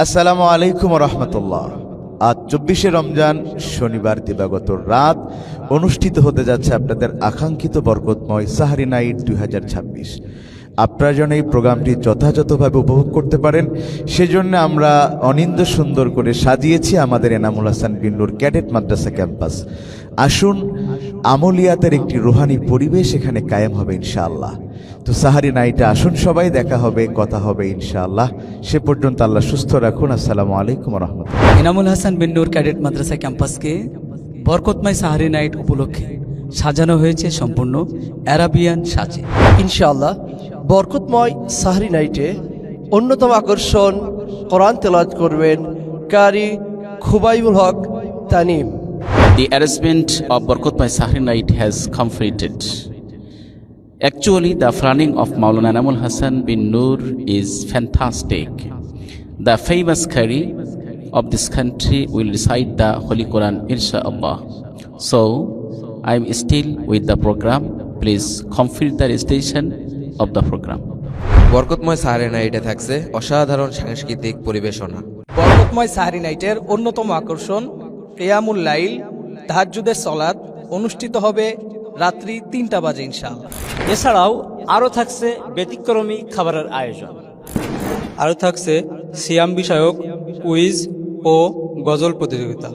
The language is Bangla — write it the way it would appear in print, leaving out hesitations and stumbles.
আসসালামু আলাইকুম রহমতুল্লাহ। আজ 24শে রমজান শনিবার দিবাগত রাত অনুষ্ঠিত হতে যাচ্ছে আপনাদের আকাঙ্ক্ষিত বরকতময় সাহারি নাইট 2026। আপনারা যেন এই প্রোগ্রামটি যথাযথভাবে উপভোগ করতে পারেন সেজন্য আমরা অনিন্দ সুন্দর করে সাজিয়েছি আমাদের এনামুল হাসান বিন নূর ক্যাডেট মাদ্রাসা ক্যাম্পাস। আসুন, আমলিয়াতের একটি রুহানি পরিবেশ এখানে কায়েম হবে ইনশাআল্লাহ। তো সাহারি নাইটে আসুন, সবাই দেখা হবে, কথা হবে ইনশাআল্লাহ। সে পর্যন্ত আল্লাহ সুস্থ রাখুন। আসসালামু আলাইকুম রহমতুল্লাহ। এনামুল হাসান বিন নূর ক্যাডেট মাদ্রাসা ক্যাম্পাসকে বরকতময় সাহারি নাইট উপলক্ষে সাজানো হয়েছে সম্পূর্ণ অ্যারাবিয়ান সাজে। ইনশাআল্লাহ বরকতময় সাহরি নাইটে অন্যতম আকর্ষণ কোরআন তেলাওয়াত করবেন কারি খুবাইবুল হক Tanim. The arrangement of Barkatmay Sahri Night has completed. Actually, the planning of Maulana Enamul Hasan bin Noor is fantastic. The famous Qari of this country will recite the Holy Quran, inshallah. So, I am still with the program. Please complete the recitation of the program. বরকতময় সাহারি নাইটে থাকছে অসাধারণ সাংস্কৃতিক পরিবেশনা। বরকতময় সাহারি নাইটের অন্যতম আকর্ষণ কিয়ামুল লাইল, তাহাজ্জুদের সালাত অনুষ্ঠিত হবে রাত্রি 3টা বাজে ইনশাআল্লাহ। এছাড়াও আরও থাকছে ব্যতিক্রমী খাবারের আয়োজন, আরও থাকছে সিয়াম বিষয়ক কুইজ ও গজল প্রতিযোগিতা।